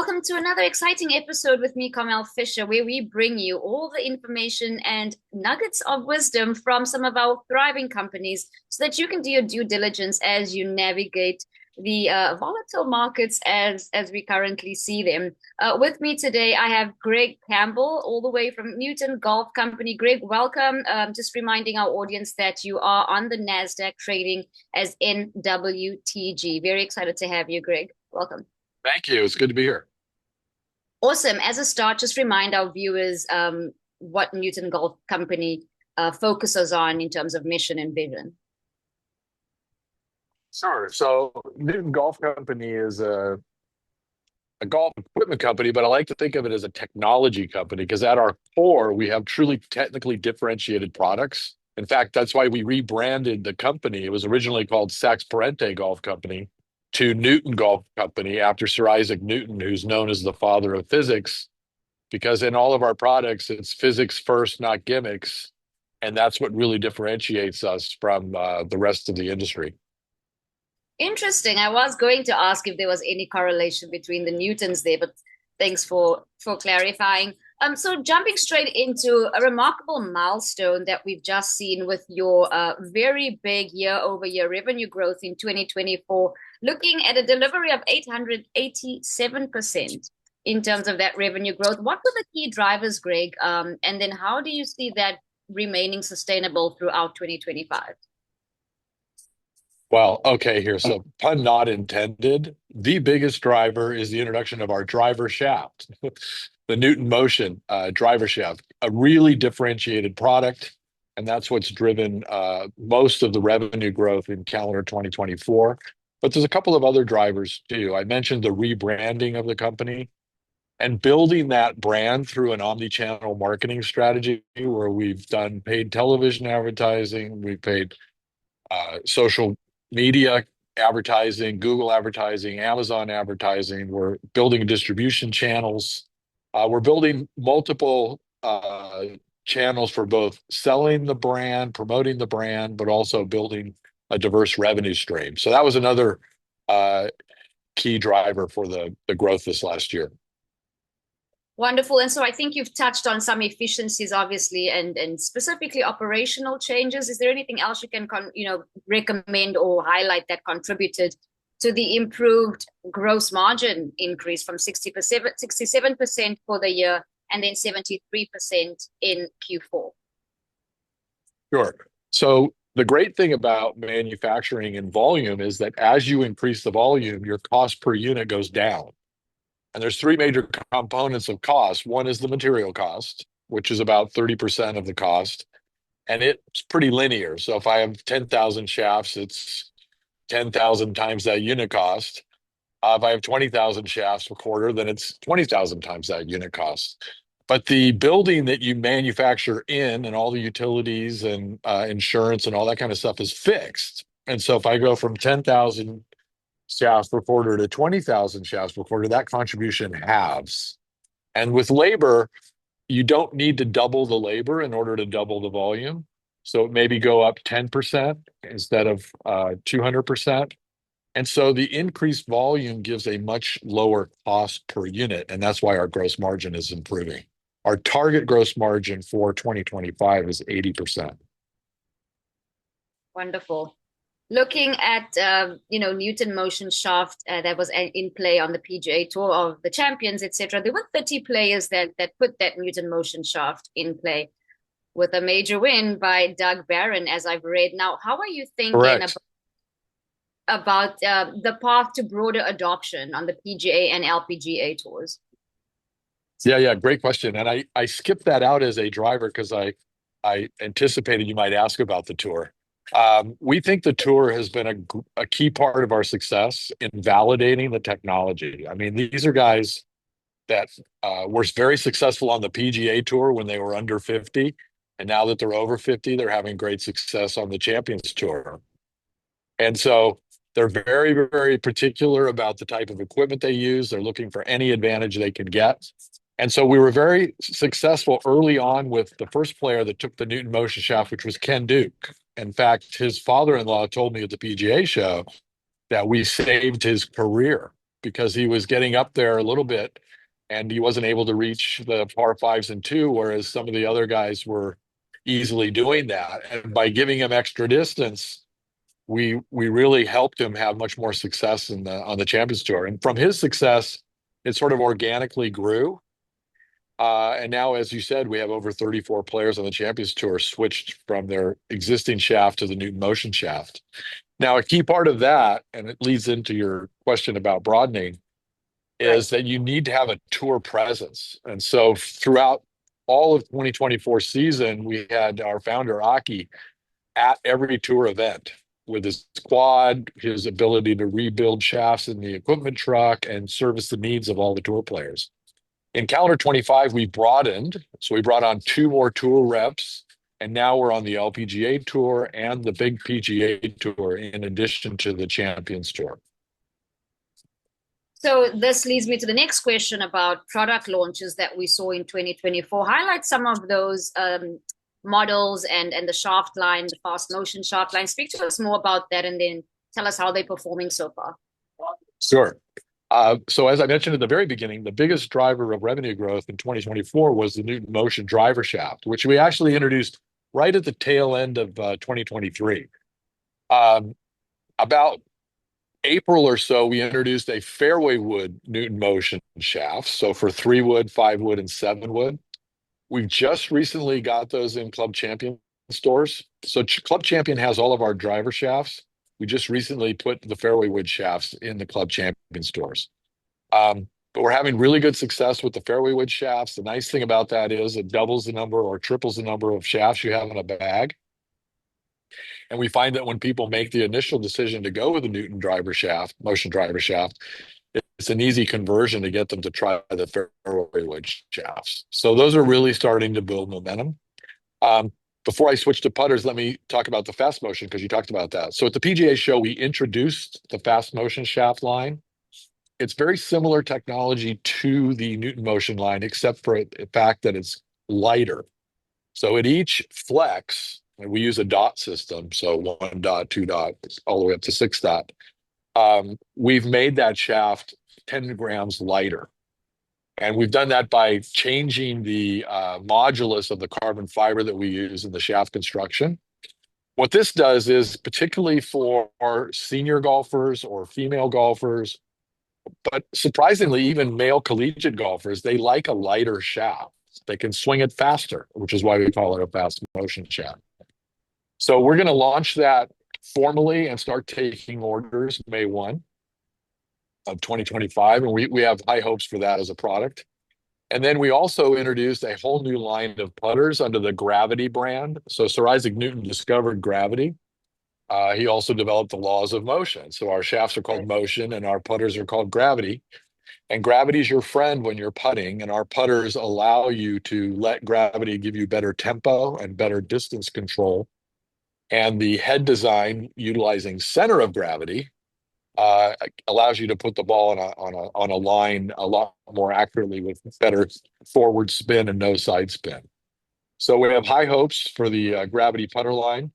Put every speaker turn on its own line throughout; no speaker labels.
welcome to another exciting episode with me, Carmel Fisher, where we bring you all the information and nuggets of wisdom from some of our thriving companies so that you can do your due diligence as you navigate the volatile markets as we currently see them. With me today, I have Greg Campbell, all the way from Newton Golf Company. Greg, welcome. Just reminding our audience that you are on the NASDAQ trading as NWTG. Very excited to have you, Greg. Welcome.
Thank you. It's good to be here.
Awesome. As a start, just remind our viewers what Newton Golf Company focuses on in terms of mission and vision.
Sure. So Newton Golf Company is a golf equipment company, but I like to think of it as a technology company because at our core, we have truly technically differentiated products. In fact, that's why we rebranded the company. It was originally called Sax Parente Golf Company to Newton Golf Company after Sir Isaac Newton, who's known as the father of physics, because in all of our products, it's physics first, not gimmicks. And that's what really differentiates us from the rest of the industry.
Interesting. I was going to ask if there was any correlation between the Newtons there, but thanks for clarifying. So jumping straight into a remarkable milestone that we've just seen with your very big year-over-year revenue growth in 2024, looking at a delivery of 887% in terms of that revenue growth. What were the key drivers, Greg? And then how do you see that remaining sustainable throughout 2025?
Well, okay, here. So, pun not intended. The biggest driver is the introduction of our driver shaft, the Newton Motion driver shaft, a really differentiated product. And that's what's driven most of the revenue growth in calendar 2024. But there's a couple of other drivers too. I mentioned the rebranding of the company and building that brand through an omni-channel marketing strategy where we've done paid television advertising, we've paid social media advertising, Google advertising, Amazon advertising. We're building distribution channels. We're building multiple channels for both selling the brand, promoting the brand, but also building a diverse revenue stream. So that was another key driver for the growth this last year.
Wonderful. And so I think you've touched on some efficiencies, obviously, and specifically operational changes. Is there anything else you can, recommend or highlight that contributed to the improved gross margin increase from 67% for the year and then 73% in Q4?
Sure. So the great thing about manufacturing in volume is that as you increase the volume, your cost per unit goes down. And there's three major components of cost. One is the material cost, which is about 30% of the cost. And it's pretty linear. So if I have 10,000 shafts, it's 10,000 times that unit cost. If I have 20,000 shafts per quarter, then it's 20,000 times that unit cost. But the building that you manufacture in and all the utilities and insurance and all that kind of stuff is fixed. And so if I go from 10,000 shafts per quarter to 20,000 shafts per quarter, that contribution halves. And with labor, you don't need to double the labor in order to double the volume. So maybe go up 10% instead of 200%. And so the increased volume gives a much lower cost per unit. And that's why our gross margin is improving. Our target gross margin for 2025 is 80%.
Wonderful. Looking at Newton Motion shaft that was in play on the PGA Tour of the Champions, etc. There were 30 players that put that Newton Motion shaft in play, with a major win by Doug Barron, as I've read. Now, how are you thinking about the path to broader adoption on the PGA and LPGA tours?
Yeah, great question. And I skipped that out as a driver because I anticipated you might ask about the tour. We think the tour has been a key part of our success in validating the technology. I mean, these are guys that were very successful on the PGA Tour when they were under 50. And now that they're over 50, they're having great success on the Champions Tour. And so they're very, very particular about the type of equipment they use. They're looking for any advantage they can get. And so we were very successful early on with the first player that took the Newton Motion shaft, which was Ken Duke. In fact, his father-in-law told me at the PGA show that we saved his career because he was getting up there a little bit and he wasn't able to reach the par fives and two, whereas some of the other guys were easily doing that. And by giving him extra distance, we really helped him have much more success on the Champions Tour. And from his success, it sort of organically grew. And now, as you said, we have over 34 players on the Champions Tour switched from their existing shaft to the Newton Motion shaft. Now, a key part of that, and it leads into your question about broadening,
Right.
is that you need to have a tour presence. And so throughout all of 2024 season, we had our founder, Aki, at every tour event with his quad, his ability to rebuild shafts in the equipment truck and service the needs of all the tour players. In calendar 25, we broadened. So we brought on two more tour reps, and now we're on the LPGA Tour and the big PGA Tour in addition to the Champions Tour.
So this leads me to the next question about product launches that we saw in 2024. Highlight some of those models and the shaft line, the fast motion shaft line. Speak to us more about that and then tell us how they're performing so far.
Sure. So as I mentioned at the very beginning, the biggest driver of revenue growth in 2024 was the Newton Motion driver shaft, which we actually introduced right at the tail end of 2023. About April or so, we introduced a fairway wood Newton Motion shaft. So for 3-wood, 5-wood, and 7-wood. We've just recently got those in Club Champion stores. So Club Champion has all of our driver shafts. We just recently put the fairway wood shafts in the Club Champion stores. But we're having really good success with the fairway wood shafts. The nice thing about that is it doubles the number or triples the number of shafts you have in a bag. And we find that when people make the initial decision to go with the Newton driver shaft, motion driver shaft, it's an easy conversion to get them to try the fairway wood shafts. So those are really starting to build momentum. Before I switch to putters, let me talk about the fast motion because you talked about that. So at the PGA show, we introduced the fast motion shaft line. It's very similar technology to the Newton Motion line, except for the fact that it's lighter. So at each flex, and we use a dot system, so 1 dot, 2 dot, all the way up to 6 dot. We've made that shaft 10 grams lighter. And we've done that by changing the modulus of the carbon fiber that we use in the shaft construction. What this does is, particularly for senior golfers or female golfers, but surprisingly, even male collegiate golfers, they like a lighter shaft. They can swing it faster, which is why we call it a fast motion shaft. So we're going to launch that formally and start taking orders May 1 of 2025. And we have high hopes for that as a product. And then we also introduced a whole new line of putters under the Gravity brand. So Sir Isaac Newton discovered gravity. He also developed the laws of motion. So our shafts are called motion and our putters are called gravity. And gravity is your friend when you're putting. And our putters allow you to let gravity give you better tempo and better distance control. And the head design utilizing center of gravity allows you to put the ball on a line a lot more accurately with better forward spin and no side spin. So we have high hopes for the gravity putter line.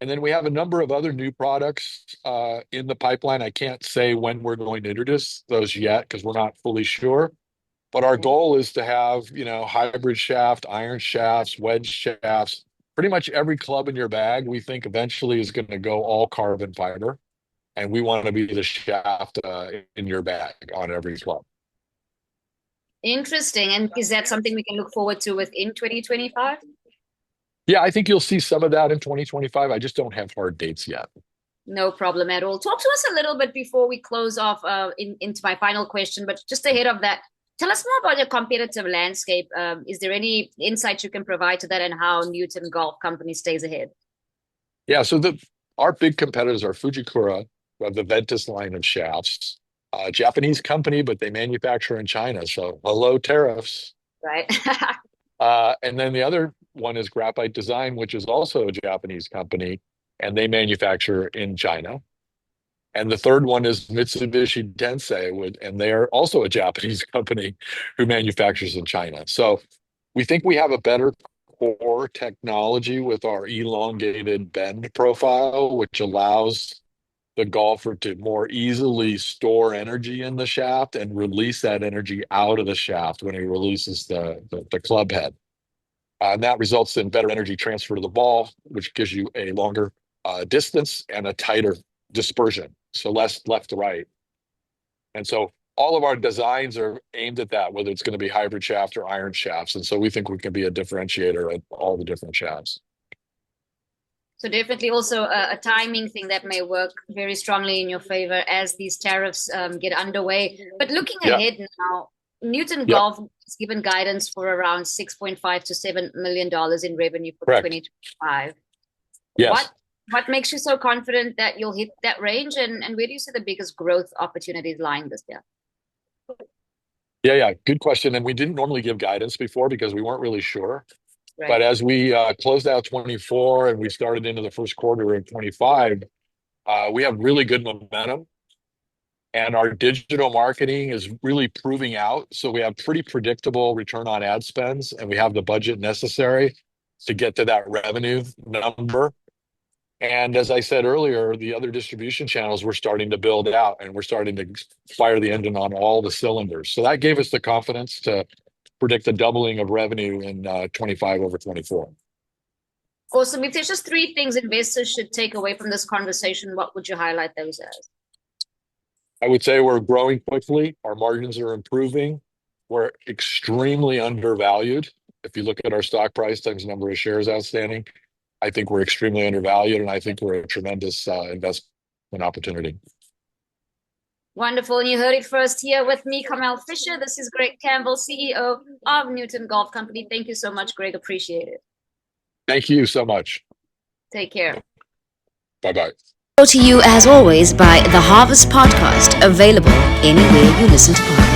And then we have a number of other new products in the pipeline. I can't say when we're going to introduce those yet because we're not fully sure. But our goal is to have, hybrid shaft, iron shafts, wedge shafts. Pretty much every club in your bag, we think eventually is going to go all carbon fiber. And we want to be the shaft in your bag on every club.
Interesting. And is that something we can look forward to within 2025?
Yeah, I think you'll see some of that in 2025. I just don't have hard dates yet.
No problem at all. Talk to us a little bit before we close off into my final question, but just ahead of that, tell us more about your competitive landscape. Is there any insight you can provide to that and how Newton Golf Company stays ahead?
Yeah, so our big competitors are Fujikura, who have the Ventus line of shafts, Japanese company, but they manufacture in China. So hello, tariffs.
Right.
And then the other one is Graphite Design, which is also a Japanese company, and they manufacture in China. And the third one is Mitsubishi Tensei, and they are also a Japanese company who manufactures in China. So we think we have a better core technology with our elongated bend profile, which allows the golfer to more easily store energy in the shaft and release that energy out of the shaft when he releases the club head. And that results in better energy transfer to the ball, which gives you a longer distance and a tighter dispersion, so less left to right. And so all of our designs are aimed at that, whether it's going to be hybrid shaft or iron shafts. And so we think we can be a differentiator at all the different shafts.
So definitely also a timing thing that may work very strongly in your favor as these tariffs get underway. But looking ahead now, Newton Golf has given guidance for around $6.5 to $7 million in revenue for 2025.
Yes.
What makes you so confident that you'll hit that range, and where do you see the biggest growth opportunities lying this year?
Yeah, good question. And we didn't normally give guidance before because we weren't really sure. Right. But as we closed out 24 and we started into the first quarter of 25, we have really good momentum. And our digital marketing is really proving out. So we have pretty predictable return on ad spends, and we have the budget necessary to get to that revenue number. And as I said earlier, the other distribution channels we're starting to build out, and we're starting to fire the engine on all the cylinders. So that gave us the confidence to predict a doubling of revenue in 25 over 24.
Awesome. If there's just three things investors should take away from this conversation, what would you highlight those as?
I would say we're growing quickly. Our margins are improving. We're extremely undervalued. If you look at our stock price times number of shares outstanding, I think we're extremely undervalued, and I think we're a tremendous investment opportunity.
Wonderful. And you heard it first here with me, Carmel Fisher. This is Greg Campbell, CEO of Newton Golf Company. Thank you so much, Greg. Appreciate it.
Thank you so much.
Take care.
Bye-bye.
Brought to you, as always, by the Harvest Podcast, available anywhere you listen to podcasts.